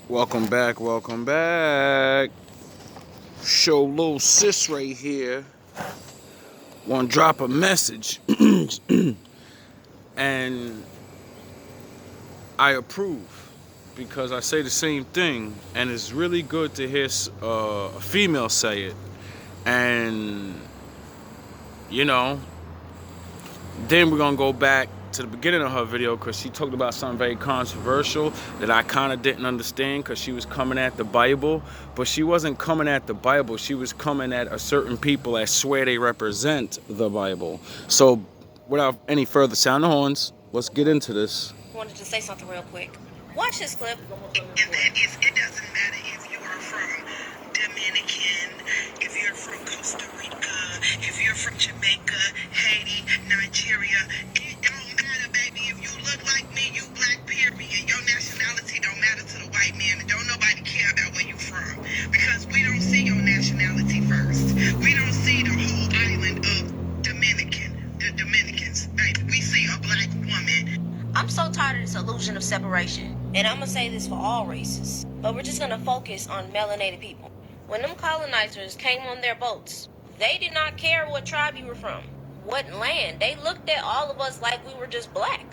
Welcome back, welcome back. Show Lil Sis right here. Want to drop a message. And I approve because I say the same thing. And it's really good to hear a female say it. And, you know, then we're going to go back to the beginning of her video because she talked about something very controversial that I kind of didn't understand because she was coming at the Bible, but she wasn't coming at the Bible. She was coming at a certain people that swear they represent the Bible. So without any further sound the horns, let's get into this. Wanted to say something real quick. Watch this clip. And that is, it doesn't matter if you are from Dominican, if you're from Costa Rica, if you're from Jamaica, Haiti, Nigeria. It don't matter, baby. If you look like me, you black, period. Your nationality don't matter to the white man, and don't nobody care about where you from. Because we don't see your nationality first. We don't see the whole island of the Dominicans. Baby, we see a black woman. I'm so tired of this illusion of separation. And I'm gonna say this for all races. But we're just gonna focus on melanated people. When them colonizers came on their boats, they did not care what tribe you were from, what land. They looked at all of us like we were just black.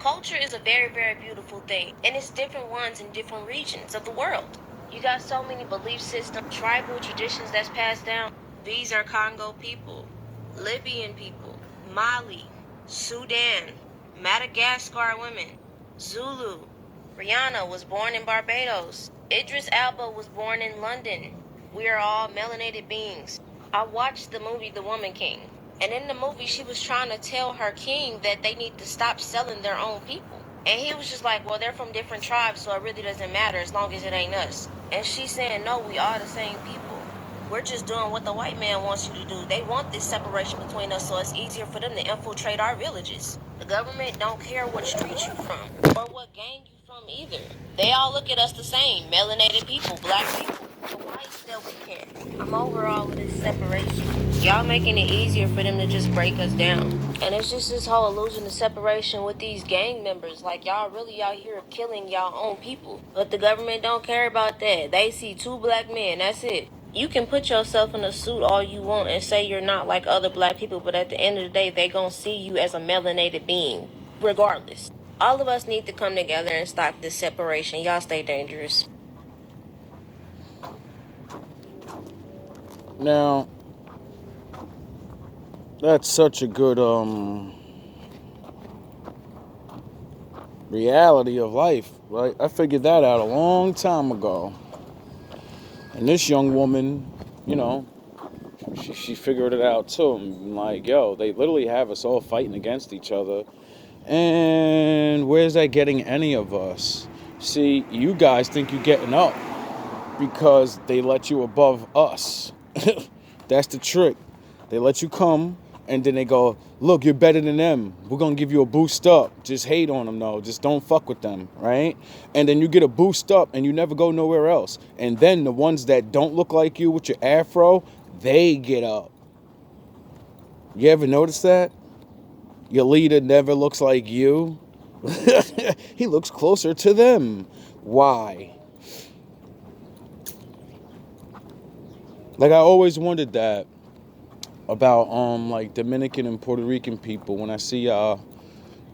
Culture is a very, very beautiful thing. And it's different ones in different regions of the world. You got so many belief systems, tribal traditions that's passed down. These are Congo people, Libyan people, Mali, Sudan, Madagascar women, Zulu. Rihanna was born in Barbados. Idris Elba was born in London. We are all melanated beings. I watched the movie The Woman King. And in the movie, she was trying to tell her king that they need to stop selling their own people. And he was just like, well, they're from different tribes, so it really doesn't matter as long as it ain't us. And she's saying, no, we are the same people. We're just doing what the white man wants you to do. They want this separation between us so it's easier for them to infiltrate our villages. The government don't care what street you from or what gang you from either. They all look at us the same. Melanated people, black people. So why still we care? I'm over all of this separation. Y'all making it easier for them to just break us down. And it's just this whole illusion of separation with these gang members. Like y'all really out here killing y'all own people. But the government don't care about that. They see two black men, that's it. You can put yourself in a suit all you want and say you're not like other black people, but at the end of the day, they gonna see you as a melanated being, regardless. All of us need to come together and stop this separation. Y'all stay dangerous. Now, that's such a good reality of life, right? I figured that out a long time ago. And this young woman, you know, she figured it out too. I'm like, yo, they literally have us all fighting against each other. And where's that getting any of us? See, you guys think you're getting up because they let you above us. That's the trick. They let you come and then they go, look, you're better than them. We're going to give you a boost up. Just hate on them, though. Just don't fuck with them, right? And then you get a boost up and you never go nowhere else. And then the ones that don't look like you with your afro, they get up. You ever notice that? Your leader never looks like you. He looks closer to them. Why? Like, I always wondered that about like Dominican and Puerto Rican people. When I see y'all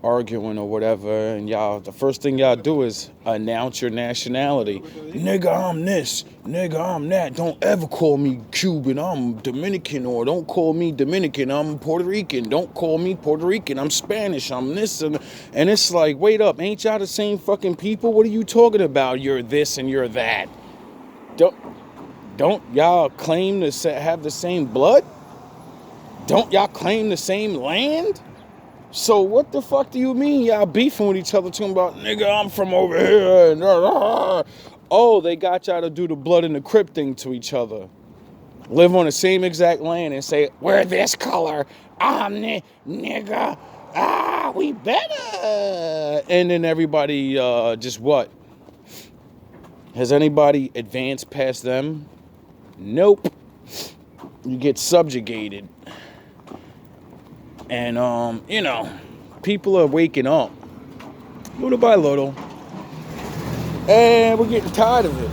arguing or whatever, and y'all, the first thing y'all do is announce your nationality. Nigga, I'm this. Nigga, I'm that. Don't ever call me Cuban. I'm Dominican. Or don't call me Dominican. I'm Puerto Rican. Don't call me Puerto Rican. I'm Spanish. I'm this. And it's like, wait up. Ain't y'all the same fucking people? What are you talking about? You're this and you're that. Don't y'all claim to have the same blood? Don't y'all claim the same land? So what the fuck do you mean y'all beefing with each other talking about, nigga, I'm from over here? And, oh, they got y'all to do the blood and the crip thing to each other. Live on the same exact land and say, we're this color. I'm nigga. We better. And then everybody just what? Has anybody advanced past them? Nope. You get subjugated. And, you know, people are waking up little by little. And we're getting tired of it.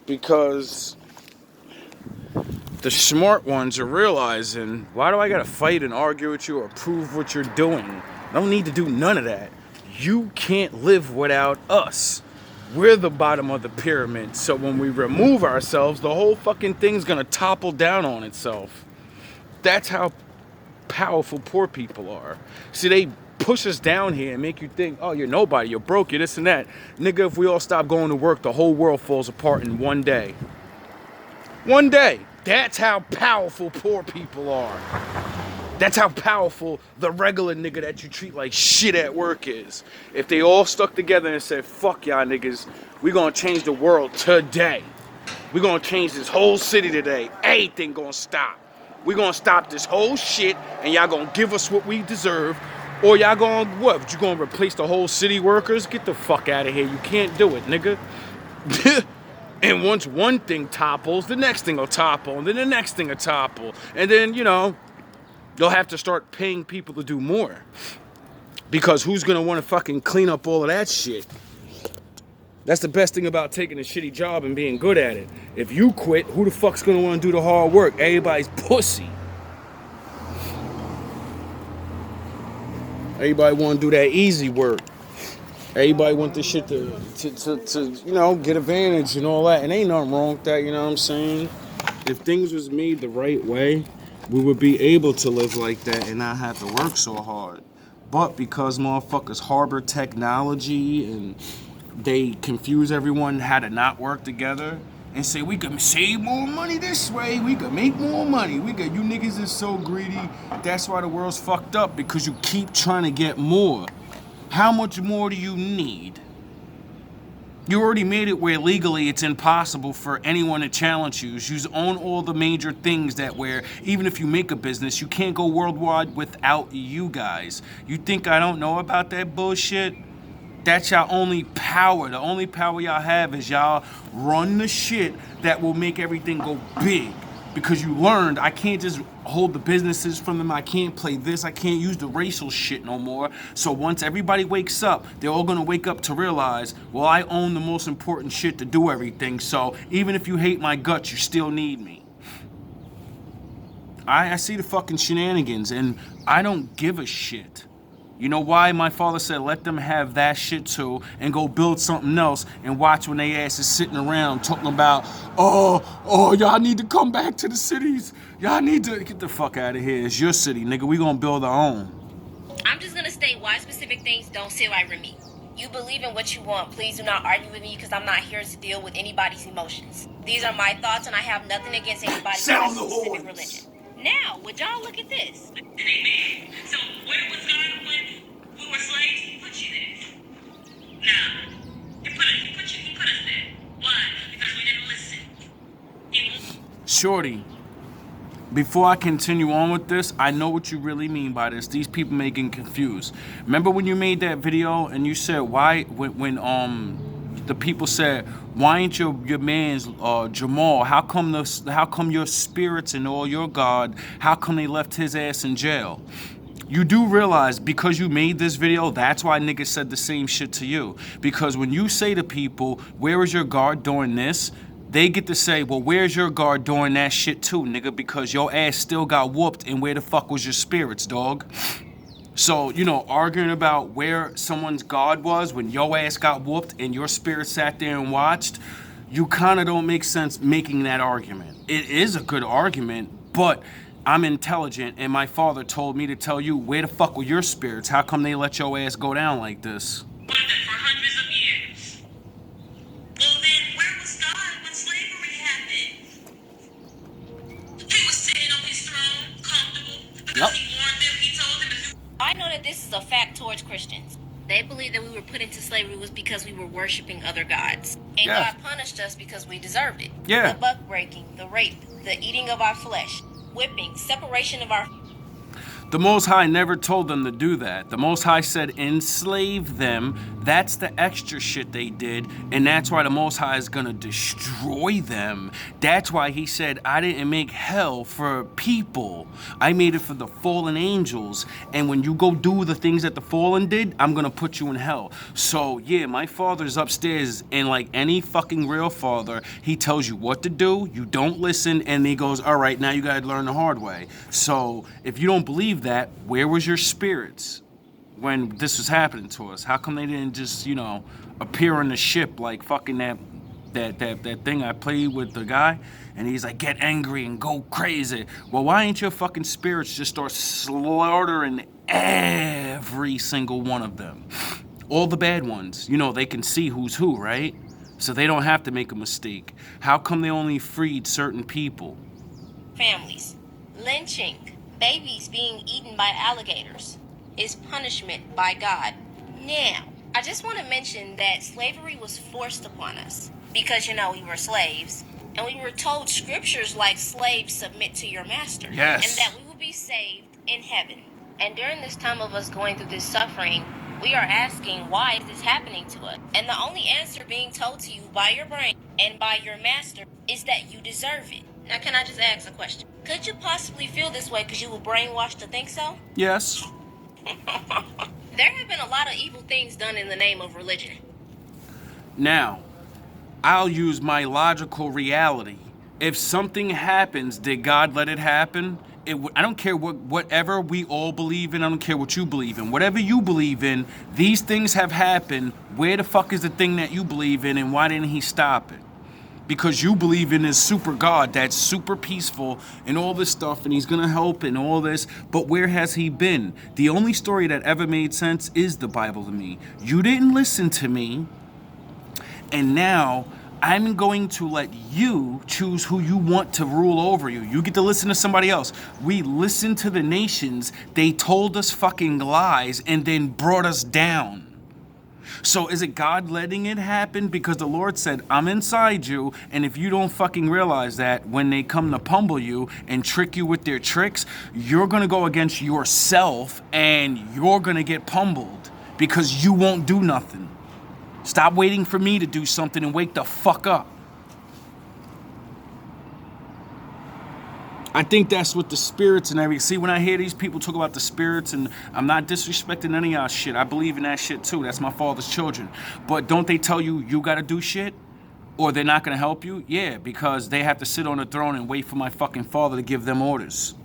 Because the smart ones are realizing, why do I gotta fight and argue with you or prove what you're doing? I don't need to do none of that. You can't live without us. We're the bottom of the pyramid. So when we remove ourselves, the whole fucking thing's gonna topple down on itself. That's how powerful poor people are. See, they push us down here and make you think, oh, you're nobody, you're broke, you're this and that. Nigga, if we all stop going to work, the whole world falls apart in one day. One day. That's how powerful poor people are. That's how powerful the regular nigga that you treat like shit at work is. If they all stuck together and said, fuck y'all niggas, we gonna change the world today. We gonna change this whole city today. Everything gonna stop. We gonna stop this whole shit and y'all gonna give us what we deserve. Or y'all gonna, what? You gonna replace the whole city workers? Get the fuck out of here. You can't do it, nigga. And once one thing topples, the next thing will topple, and then the next thing will topple. And then, you know, you'll have to start paying people to do more. Because who's gonna wanna fucking clean up all of that shit? That's the best thing about taking a shitty job and being good at it. If you quit, who the fuck's gonna wanna do the hard work? Everybody's pussy. Everybody wanna do that easy work. Everybody want this shit to you know, get advantage and all that. And ain't nothing wrong with that, you know what I'm saying? If things was made the right way, we would be able to live like that and not have to work so hard. But because motherfuckers harbor technology and they confuse everyone how to not work together and say we can save more money this way, we can make more money, you niggas is so greedy. That's why the world's fucked up, because you keep trying to get more. How much more do you need? You already made it where legally it's impossible for anyone to challenge you. You own all the major things that where even if you make a business, you can't go worldwide without you guys. You think I don't know about that bullshit? That's y'all only power. The only power y'all have is y'all run the shit that will make everything go big. Because you learned I can't just hold the businesses from them. I can't play this. I can't use the racial shit no more. So once everybody wakes up, they're all gonna wake up to realize, well, I own the most important shit to do everything. So even if you hate my guts, you still need me. I see the fucking shenanigans and I don't give a shit. You know why? My father said, let them have that shit too and go build something else and watch when they ass is sitting around talking about, oh, y'all need to come back to the cities. Y'all need to get the fuck out of here. It's your city, nigga. We gonna build our own. I'm just gonna state why specific things don't sit right with me. You believe in what you want. Please do not argue with me because I'm not here to deal with anybody's emotions. These are my thoughts and I have nothing against anybody's specific religion. Now, would y'all look at this? Amen. So where was God when we were slaves? He put you there. Now, he put us there. Why? Because we didn't listen. Shorty, before I continue on with this, I know what you really mean by this. These people may get confused. Remember when you made that video and you said why when the people said, why ain't your man's Jamal? How come your spirits and all your God? How come they left his ass in jail? You do realize because you made this video, that's why niggas said the same shit to you. Because when you say to people, where is your God doing this? They get to say, well, where's your God doing that shit too, nigga? Because your ass still got whooped and where the fuck was your spirits, dog? So, you know, arguing about where someone's God was when your ass got whooped and your spirit sat there and watched, you kind of don't make sense making that argument. It is a good argument, but I'm intelligent and my father told me to tell you, where the fuck were your spirits? How come they let your ass go down like this? For hundreds of years. Well then, where was God when slavery happened? He was sitting on his throne, comfortable, because he warned them, he told them if you... I know that this is a fact towards Christians. They believe that we were put into slavery was because we were worshiping other gods. And God punished us because we deserved it. Yeah. The buck breaking, the rape, the eating of our flesh, whipping, separation of our... The Most High never told them to do that. The Most High said enslave them. That's the extra shit they did, and that's why the Most High is gonna destroy them. That's why he said, I didn't make hell for people. I made it for the fallen angels, and when you go do the things that the fallen did, I'm gonna put you in hell. So yeah, my father's upstairs, and like any fucking real father, he tells you what to do, you don't listen, and he goes, all right, now you gotta learn the hard way. So if you don't believe that, where was your spirits when this was happening to us? How come they didn't just, appear on the ship like fucking that thing I played with the guy? And he's like, get angry and go crazy. Well, why ain't your fucking spirits just start slaughtering every single one of them? All the bad ones. They can see who's who, right? So they don't have to make a mistake. How come they only freed certain people? Families, lynching, babies being eaten by alligators is punishment by God. Now, I just want to mention that slavery was forced upon us because, we were slaves, and we were told scriptures like slaves submit to your master. Yes. And that we will be saved in heaven. And during this time of us going through this suffering, we are asking, why is this happening to us? And the only answer being told to you by your brain and by your master is that you deserve it. Now, can I just ask a question? Could you possibly feel this way because you were brainwashed to think so? Yes. There have been a lot of evil things done in the name of religion. Now, I'll use my logical reality. If something happens, did God let it happen? I don't care whatever we all believe in. I don't care what you believe in. Whatever you believe in, these things have happened. Where the fuck is the thing that you believe in, and why didn't he stop it? Because you believe in this super God that's super peaceful and all this stuff, and he's gonna help and all this, but where has he been? The only story that ever made sense is the Bible to me. You didn't listen to me, and now I'm going to let you choose who you want to rule over you. You get to listen to somebody else. We listened to the nations. They told us fucking lies and then brought us down. So is it God letting it happen? Because the Lord said, I'm inside you, and if you don't fucking realize that, when they come to pummel you and trick you with their tricks, you're gonna go against yourself and you're gonna get pummeled because you won't do nothing. Stop waiting for me to do something and wake the fuck up. I think that's what the spirits and everything. See, when I hear these people talk about the spirits, and I'm not disrespecting any of y'all shit. I believe in that shit too. That's my father's children. But don't they tell you you gotta do shit? Or they're not gonna help you? Yeah, because they have to sit on the throne and wait for my fucking father to give them orders.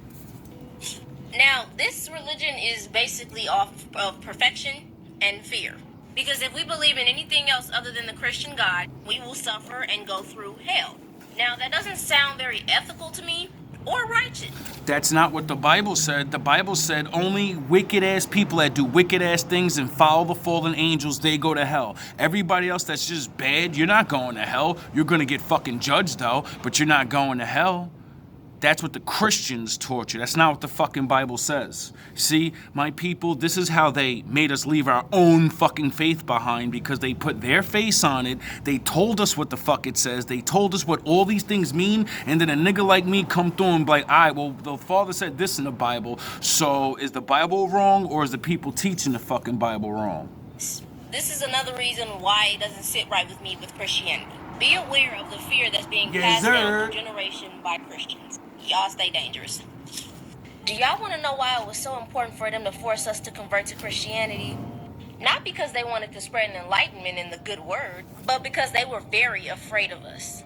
Now, this religion is basically off of perfection and fear. Because if we believe in anything else other than the Christian God, we will suffer and go through hell. Now, that doesn't sound very ethical to me or righteous. That's not what the Bible said. The Bible said only wicked ass people that do wicked ass things and follow the fallen angels, they go to hell. Everybody else that's just bad, you're not going to hell. You're gonna get fucking judged though, but you're not going to hell. That's what the Christians taught you. That's not what the fucking Bible says. See, my people, this is how they made us leave our own fucking faith behind, because they put their face on it. They told us what the fuck it says. They told us what all these things mean, and then a nigga like me come through and be like, all right, well, the father said this in the Bible, so is the Bible wrong, or is the people teaching the fucking Bible wrong? This is another reason why it doesn't sit right with me with Christianity. Be aware of the fear that's being passed down through generation by Christians. Y'all stay dangerous. Do y'all want to know why it was so important for them to force us to convert to Christianity? Not because they wanted to spread an enlightenment in the good word, but because they were very afraid of us.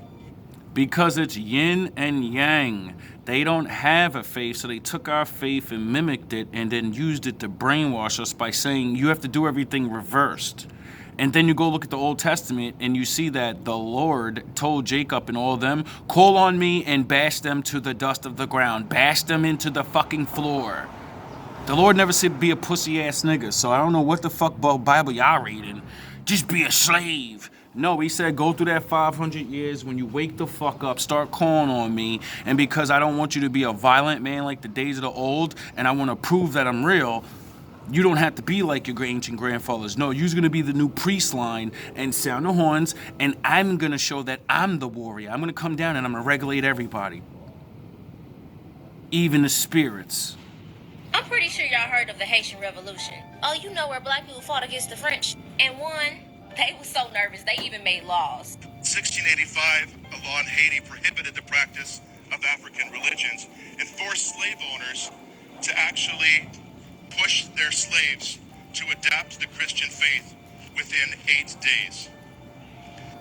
Because it's yin and yang. They don't have a faith, so they took our faith and mimicked it and then used it to brainwash us by saying you have to do everything reversed. And then you go look at the Old Testament and you see that the Lord told Jacob and all of them, call on me and bash them to the dust of the ground. Bash them into the fucking floor. The Lord never said be a pussy ass nigga, so I don't know what the fuck Bible y'all reading. Just be a slave. No, he said go through that 500 years. When you wake the fuck up, start calling on me. And because I don't want you to be a violent man like the days of the old, and I want to prove that I'm real, you don't have to be like your ancient grandfathers. No, you're going to be the new priest line and sound the horns, and I'm going to show that I'm the warrior. I'm going to come down and I'm going to regulate everybody. Even the spirits. I'm pretty sure y'all heard of the Haitian Revolution. Oh, you know where black people fought against the French. And one, they were so nervous they even made laws. 1685, a law in Haiti prohibited the practice of African religions and forced slave owners to actually push their slaves to adapt to the Christian faith within 8 days.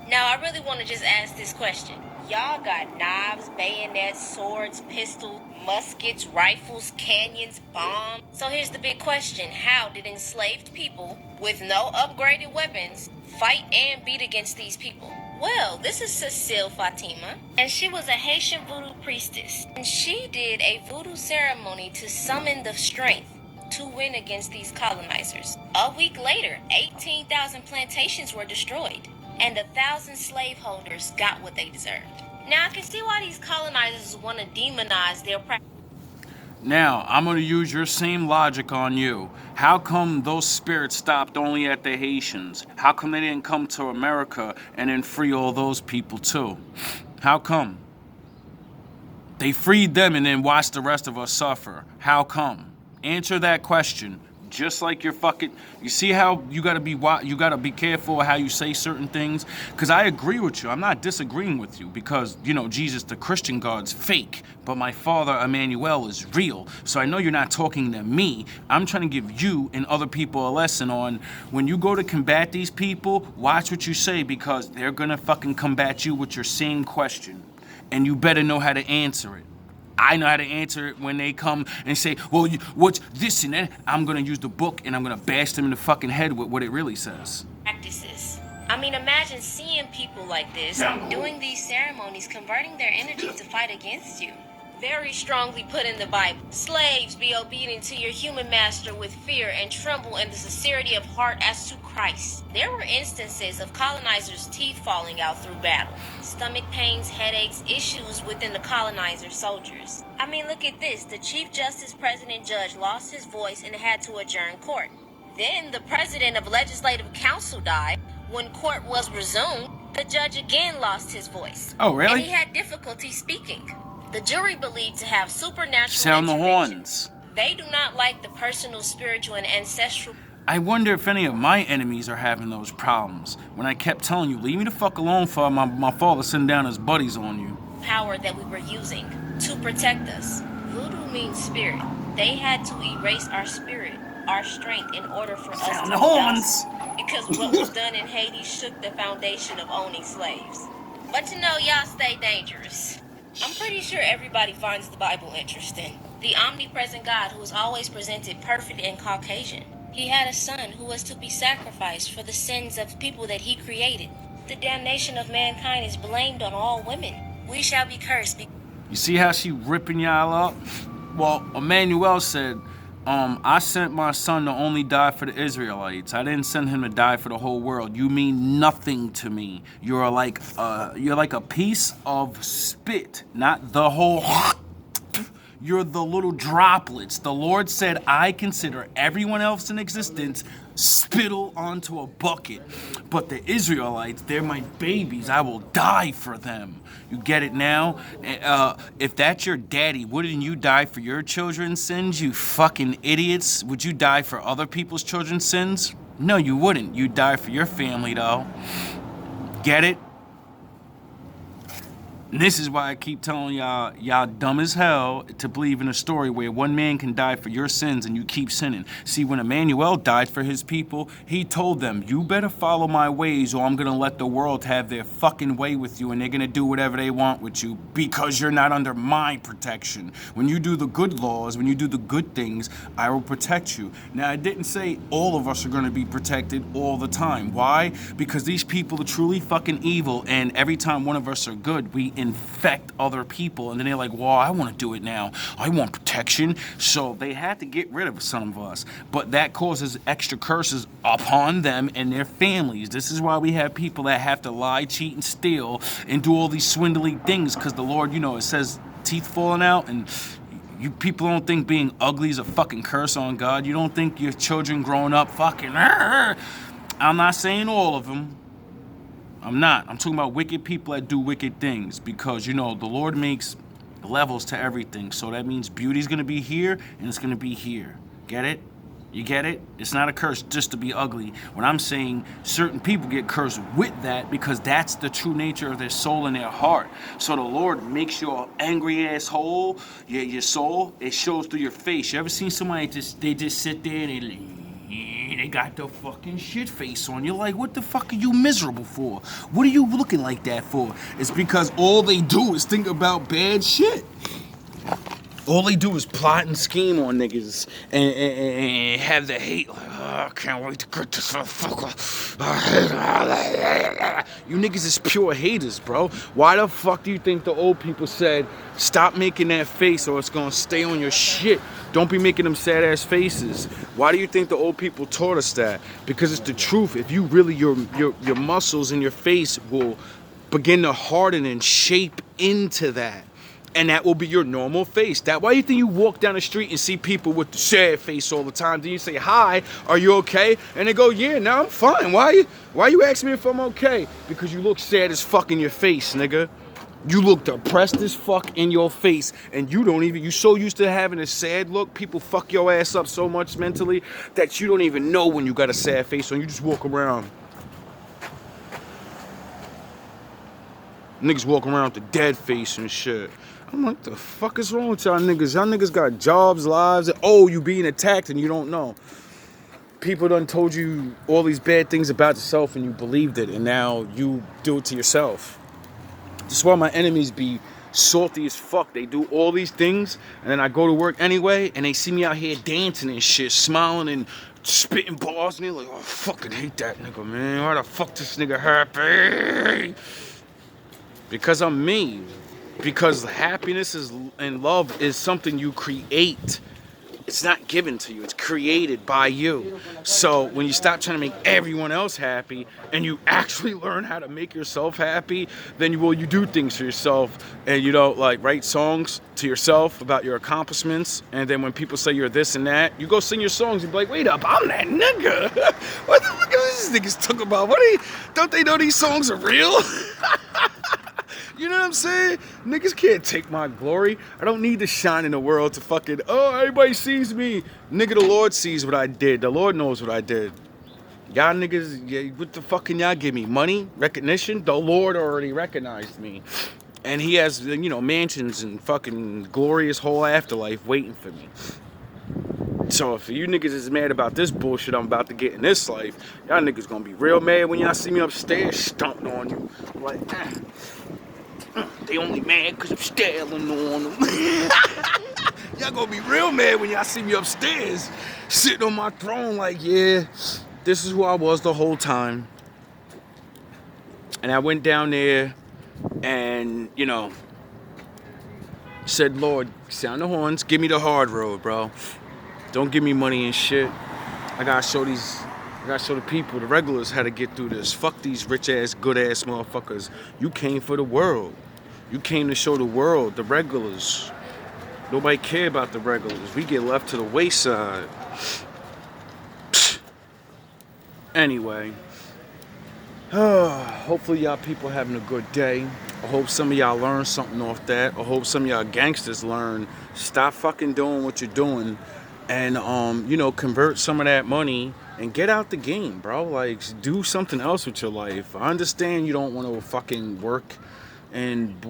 Now, I really want to just ask this question. Y'all got knives, bayonets, swords, pistols, muskets, rifles, cannons, bombs. So here's the big question. How did enslaved people with no upgraded weapons fight and beat against these people? Well, this is Cecile Fatima, and she was a Haitian voodoo priestess. And she did a voodoo ceremony to summon the strength to win against these colonizers. A week later, 18,000 plantations were destroyed, and 1,000 slaveholders got what they deserved. Now, I can see why these colonizers want to demonize their practice. Now, I'm going to use your same logic on you. How come those spirits stopped only at the Haitians? How come they didn't come to America and then free all those people too? How come? They freed them and then watched the rest of us suffer. How come? Answer that question. Just like you're fucking, you see how you gotta be careful how you say certain things? Because I agree with you. I'm not disagreeing with you because, you know, Jesus, the Christian God's fake, but my father, Emmanuel, is real. So I know you're not talking to me. I'm trying to give you and other people a lesson on when you go to combat these people, watch what you say because they're gonna fucking combat you with your same question. And you better know how to answer it. I know how to answer it when they come and say, well, what's this and that? I'm going to use the book and I'm going to bash them in the fucking head with what it really says. Practices. I mean, imagine seeing people like this doing these ceremonies, converting their energy to fight against you. Very strongly put in the Bible. Slaves, be obedient to your human master with fear and tremble in the sincerity of heart as to Christ. There were instances of colonizers' teeth falling out through battle. Stomach pains, headaches, issues within the colonizer soldiers. I mean, look at this. The Chief Justice, President, Judge lost his voice and had to adjourn court. Then the President of Legislative Council died. When court was resumed, the judge again lost his voice. Oh, really? And he had difficulty speaking. The jury believed to have supernatural Sound the intervention. horns. They do not like the personal, spiritual, and ancestral. I wonder if any of my enemies are having those problems. When I kept telling you, leave me the fuck alone for my father sending down his buddies on you. Power that we were using to protect us. Voodoo means spirit. They had to erase our spirit, our strength, in order for us Sound to the horns. because what was done in Haiti shook the foundation of owning slaves. But you know, y'all stay dangerous. I'm pretty sure everybody finds the Bible interesting. The omnipresent God who is always presented perfect and Caucasian. He had a son who was to be sacrificed for the sins of people that he created. The damnation of mankind is blamed on all women. We shall be cursed. You see how she ripping y'all up? Well, Emmanuel said, I sent my son to only die for the Israelites. I didn't send him to die for the whole world. You mean nothing to me. You're like a piece of spit, not the whole. You're the little droplets. The Lord said, I consider everyone else in existence spittle onto a bucket. But the Israelites, they're my babies. I will die for them. You get it now? If that's your daddy, wouldn't you die for your children's sins, you fucking idiots? Would you die for other people's children's sins? No, you wouldn't. You'd die for your family, though. Get it? And this is why I keep telling y'all dumb as hell to believe in a story where one man can die for your sins and you keep sinning. See, when Emmanuel died for his people, he told them, you better follow my ways or I'm gonna let the world have their fucking way with you and they're gonna do whatever they want with you because you're not under my protection. When you do the good laws, when you do the good things, I will protect you. Now, I didn't say all of us are gonna be protected all the time. Why? Because these people are truly fucking evil and every time one of us are good, we infect other people and then they're like, well, I want to do it now. I want protection. So they had to get rid of some of us. But that causes extra curses upon them and their families. This is why we have people that have to lie, cheat, and steal and do all these swindling things because the Lord, you know, it says teeth falling out and you people don't think being ugly is a fucking curse on God. You don't think your children growing up fucking. I'm not saying all of them. I'm not. I'm talking about wicked people that do wicked things because, you know, the Lord makes levels to everything. So that means beauty's going to be here and it's going to be here. Get it? You get it? It's not a curse just to be ugly. When I'm saying certain people get cursed with that because that's the true nature of their soul and their heart. So the Lord makes your angry asshole, your soul, it shows through your face. You ever seen somebody they just sit there and they got the fucking shit face on? You're like, what the fuck are you miserable for? What are you looking like that for? It's because all they do is think about bad shit. All they do is plot and scheme on niggas and have the hate. Like, oh, I can't wait to get this motherfucker. You niggas is pure haters, bro. Why the fuck do you think the old people said, stop making that face or it's gonna stay on your shit? Don't be making them sad ass faces. Why do you think the old people taught us that? Because it's the truth. If you really, your muscles in your face will begin to harden and shape into that. And that will be your normal face. Why do you think you walk down the street and see people with the sad face all the time? Then you say, hi, are you okay? And they go, yeah, no, I'm fine. Why you asking me if I'm okay? Because you look sad as fuck in your face, nigga. You look depressed as fuck in your face. And you so used to having a sad look, people fuck your ass up so much mentally that you don't even know when you got a sad face on. You just walk around. Niggas walk around with the dead face and shit. I'm like, the fuck is wrong with y'all niggas? Y'all niggas got jobs, lives, and you being attacked and you don't know. People done told you all these bad things about yourself and you believed it, and now you do it to yourself. That's why my enemies be salty as fuck. They do all these things, and then I go to work anyway, and they see me out here dancing and shit, smiling and spitting bars, and they're like, oh, I fucking hate that nigga, man. Why the fuck this nigga happy? Because I'm me. Because happiness and love is something you create. It's not given to you. It's created by you. So when you stop trying to make everyone else happy and you actually learn how to make yourself happy, then you do things for yourself, and like write songs to yourself about your accomplishments. And then when people say you're this and that, you go sing your songs and be like, wait up, I'm that nigga. What the fuck is these niggas talking about? Don't they know these songs are real? You know what I'm saying? Niggas can't take my glory. I don't need to shine in the world to fucking, everybody sees me. Nigga, the Lord sees what I did. The Lord knows what I did. Y'all niggas, what the fuck can y'all give me? Money? Recognition? The Lord already recognized me. And he has, mansions and fucking glorious whole afterlife waiting for me. So if you niggas is mad about this bullshit I'm about to get in this life, y'all niggas gonna be real mad when y'all see me upstairs stomping on you. Like, they only mad because I'm styling on them. Y'all gonna be real mad when y'all see me upstairs sitting on my throne like, yeah, this is who I was the whole time. And I went down there and, said, Lord, sound the horns, give me the hard road, bro. Don't give me money and shit. I gotta show the people, the regulars, how to get through this. Fuck these rich ass, good ass motherfuckers. You came for the world. You came to show the world, the regulars. Nobody care about the regulars. We get left to the wayside. Anyway. Hopefully y'all people having a good day. I hope some of y'all learn something off that. I hope some of y'all gangsters learn. Stop fucking doing what you're doing. And, convert some of that money and get out the game, bro. Like, do something else with your life. I understand you don't want to fucking work. And,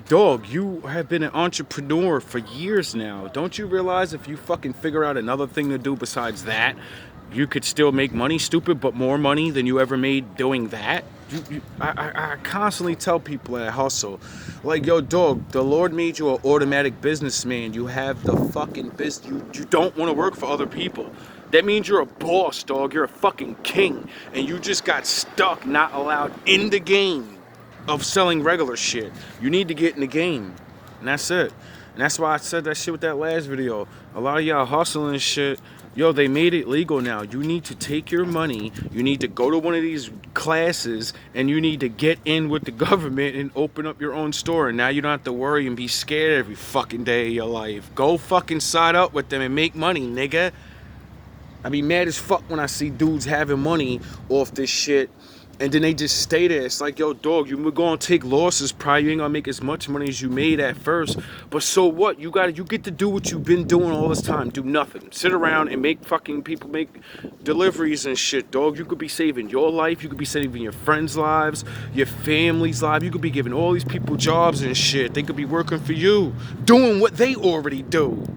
dog, you have been an entrepreneur for years now. Don't you realize if you fucking figure out another thing to do besides that, you could still make money, stupid, but more money than you ever made doing that? I constantly tell people that hustle. Like, yo, dog, the Lord made you an automatic businessman. You have the fucking business. You don't want to work for other people. That means you're a boss, dog. You're a fucking king. And you just got stuck, not allowed in the game of selling regular shit. You need to get in the game. And that's it. And that's why I said that shit with that last video. A lot of y'all hustling shit. Yo, they made it legal now. You need to take your money, you need to go to one of these classes, and you need to get in with the government and open up your own store. And now you don't have to worry and be scared every fucking day of your life. Go fucking side up with them and make money, nigga. I be mad as fuck when I see dudes having money off this shit And then they just stay there. It's like, yo, dog, you gonna take losses. Probably you ain't gonna make as much money as you made at first. But so what? You get to do what you've been doing all this time. Do nothing. Sit around and make fucking people make deliveries and shit, dog. You could be saving your life. You could be saving your friends' lives, your family's life. You could be giving all these people jobs and shit. They could be working for you, doing what they already do.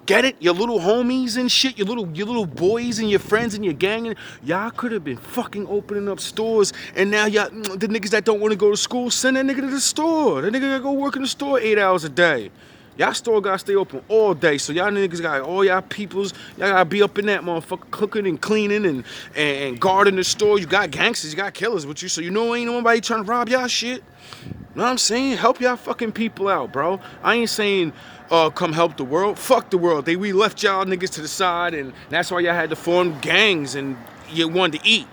Get it? Your little homies and shit, your little boys and your friends and your gang, and y'all could have been fucking opening up stores, and now y'all, the niggas that don't want to go to school, send that nigga to the store. That nigga gotta go work in the store 8 hours a day. Y'all store gotta stay open all day, so y'all niggas got all y'all peoples, y'all gotta be up in that motherfucker cooking and cleaning and guarding the store. You got gangsters, you got killers with you, so you know ain't nobody trying to rob y'all shit. Know what I'm saying? Help y'all fucking people out, bro. I ain't saying come help the world. Fuck the world. We left y'all niggas to the side, and that's why y'all had to form gangs and you wanted to eat.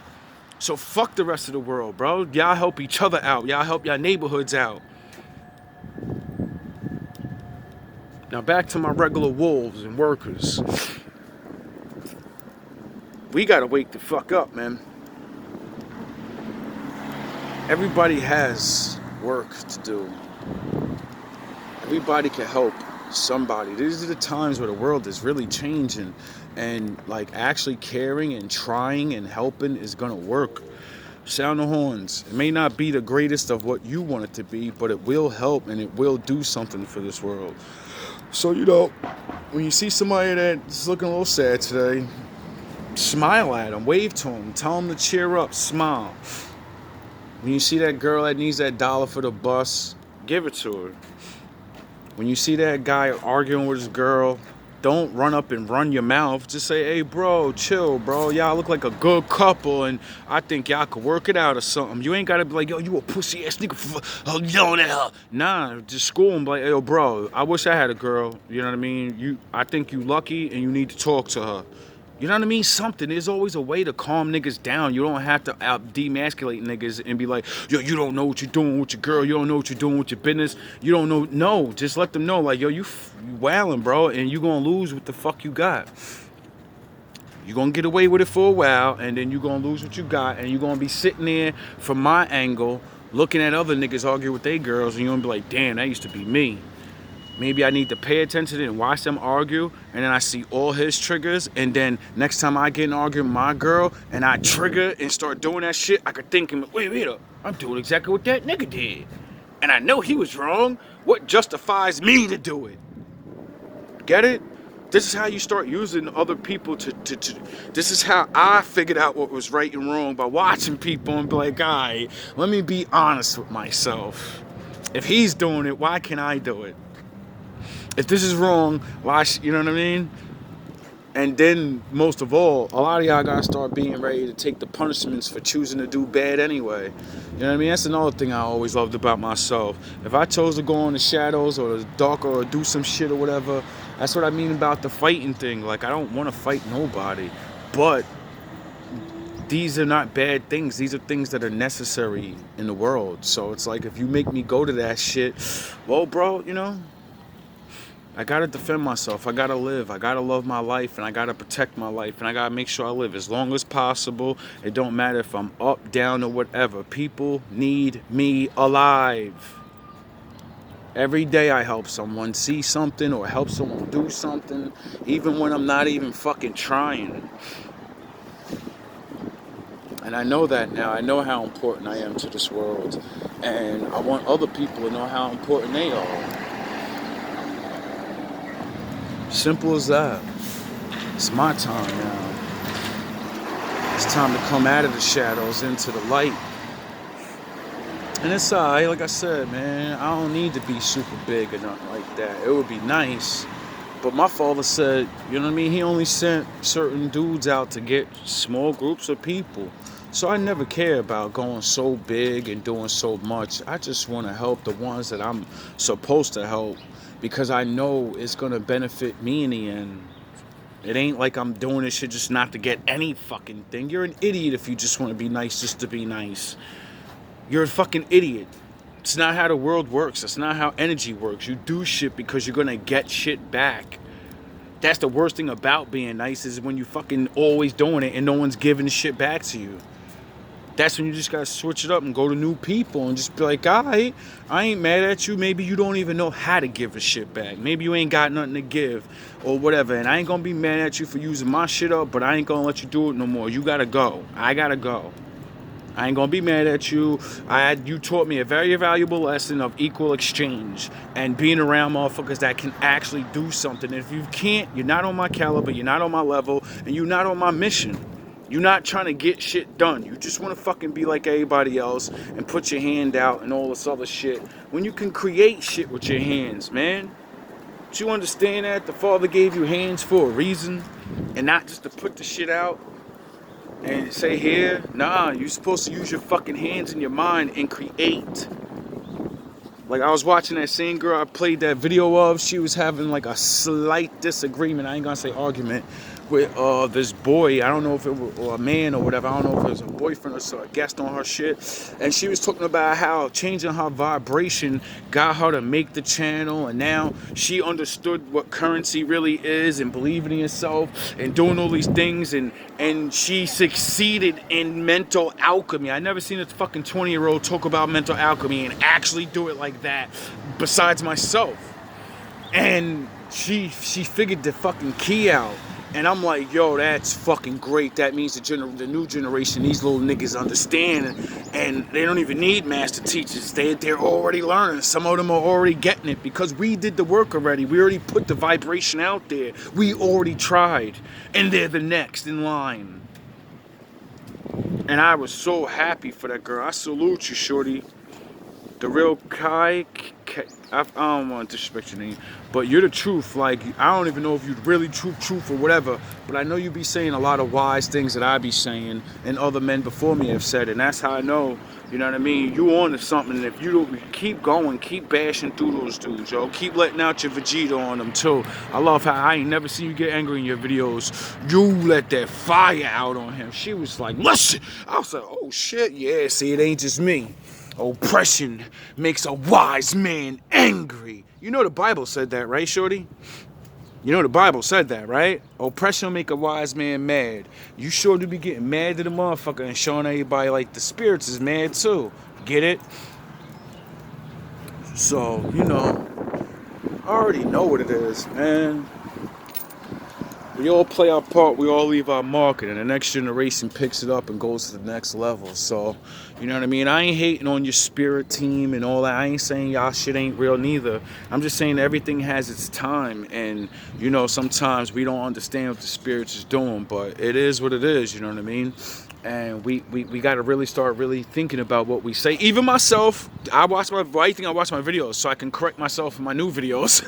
So fuck the rest of the world, bro. Y'all help each other out. Y'all help y'all neighborhoods out. Now back to my regular wolves and workers. We gotta wake the fuck up, man. Everybody has work to do. Everybody can help somebody. These are the times where the world is really changing, and like actually caring and trying and helping is gonna work. Sound the horns. It may not be the greatest of what you want it to be, but it will help and it will do something for this world. So, you know, when you see somebody that's looking a little sad today, smile at them, wave to them, tell them to cheer up, smile. When you see that girl that needs that $1 for the bus, give it to her. When you see that guy arguing with his girl, don't run up and run your mouth. Just say, hey, bro, chill, bro. Y'all look like a good couple, and I think y'all could work it out or something. You ain't got to be like, yo, you a pussy-ass nigga for yelling at her. Nah, just school him like, yo, bro, I wish I had a girl. You know what I mean? I think you lucky, and you need to talk to her. You know what I mean? Something. There's always a way to calm niggas down. You don't have to demasculate niggas and be like, yo, you don't know what you're doing with your girl. You don't know what you're doing with your business. You don't know. No, just let them know, like, yo, you wildin', bro, and you gonna lose what the fuck you got. You gonna get away with it for a while, and then you gonna lose what you got, and you gonna be sitting there from my angle looking at other niggas argue with their girls, and you gonna be like, damn, that used to be me. Maybe I need to pay attention and watch them argue, and then I see all his triggers, and then next time I get in an argument with my girl, and I trigger and start doing that shit, I could think, wait up, I'm doing exactly what that nigga did. And I know he was wrong. What justifies me to do it? Get it? This is how you start using other people to this is how I figured out what was right and wrong, by watching people and be like, all right, let me be honest with myself. If he's doing it, why can't I do it? If this is wrong, why, you know what I mean? And then, most of all, a lot of y'all gotta start being ready to take the punishments for choosing to do bad anyway. You know what I mean? That's another thing I always loved about myself. If I chose to go in the shadows or the dark or do some shit or whatever, that's what I mean about the fighting thing. Like, I don't want to fight nobody, but these are not bad things. These are things that are necessary in the world. So it's like, if you make me go to that shit, well, bro, you know, I gotta defend myself. I gotta live. I gotta love my life, and I gotta protect my life, and I gotta make sure I live as long as possible. It don't matter if I'm up, down, or whatever. People need me alive. Every day I help someone see something or help someone do something, even when I'm not even fucking trying. And I know that now. I know how important I am to this world, and I want other people to know how important they are. Simple as that. It's my time now. It's time to come out of the shadows into the light. And it's alright, like I said, man, I don't need to be super big or nothing like that. It would be nice. But my father said, you know what I mean? He only sent certain dudes out to get small groups of people. So I never care about going so big and doing so much. I just want to help the ones that I'm supposed to help, because I know it's going to benefit me in the end. It ain't like I'm doing this shit just not to get any fucking thing. You're an idiot if you just want to be nice just to be nice. You're a fucking idiot. It's not how the world works. That's not how energy works. You do shit because you're going to get shit back. That's the worst thing about being nice, is when you fucking always doing it and no one's giving shit back to you. That's when you just gotta switch it up and go to new people and just be like, alright, I ain't mad at you. Maybe you don't even know how to give a shit back. Maybe you ain't got nothing to give or whatever. And I ain't gonna be mad at you for using my shit up, but I ain't gonna let you do it no more. You gotta go. I gotta go. I ain't gonna be mad at you. You taught me a very valuable lesson of equal exchange and being around motherfuckers that can actually do something. If you can't, you're not on my caliber, you're not on my level, and you're not on my mission. You're not trying to get shit done. You just want to fucking be like everybody else and put your hand out and all this other shit. When you can create shit with your hands, man. Don't you understand that? The Father gave you hands for a reason and not just to put the shit out and say here. Nah, you're supposed to use your fucking hands and your mind and create. Like, I was watching that same girl I played that video of. She was having like a slight disagreement. I ain't gonna say argument. With this boy, I don't know if it was or a man or whatever, I don't know if it was a boyfriend or a guest on her shit, and she was talking about how changing her vibration got her to make the channel, and now she understood what currency really is and believing in yourself and doing all these things, and she succeeded in mental alchemy. I never seen a fucking 20-year-old talk about mental alchemy and actually do it like that besides myself. And she figured the fucking key out. And I'm like, yo, that's fucking great. That means the new generation, these little niggas understand, and they don't even need master teachers. They're already learning. Some of them are already getting it because we did the work already. We already put the vibration out there. We already tried, and they're the next in line. And I was so happy for that girl. I salute you, shorty. The real Kai, I don't want to disrespect your name, but you're the truth. Like, I don't even know if you're really truth or whatever, but I know you be saying a lot of wise things that I be saying and other men before me have said, and that's how I know, you know what I mean, you on to something. And if you don't keep going, keep bashing through those dudes, yo. Keep letting out your Vegeta on them too. I love how I ain't never seen you get angry in your videos. You let that fire out on him. She was like, listen. I was like, oh shit, yeah, see, it ain't just me. Oppression makes a wise man angry. You know the Bible said that, right, shorty? You know the Bible said that, right? Oppression make a wise man mad. You sure do be getting mad at the motherfucker and showing everybody like the spirits is mad too. Get it? So, you know, I already know what it is, man. We all play our part, we all leave our mark, and the next generation picks it up and goes to the next level. So, you know what I mean? I ain't hating on your spirit team and all that. I ain't saying y'all shit ain't real neither. I'm just saying everything has its time, and, you know, sometimes we don't understand what the spirits is doing, but it is what it is, you know what I mean? And we got to really start really thinking about what we say. Even myself, I watch my videos so I can correct myself in my new videos.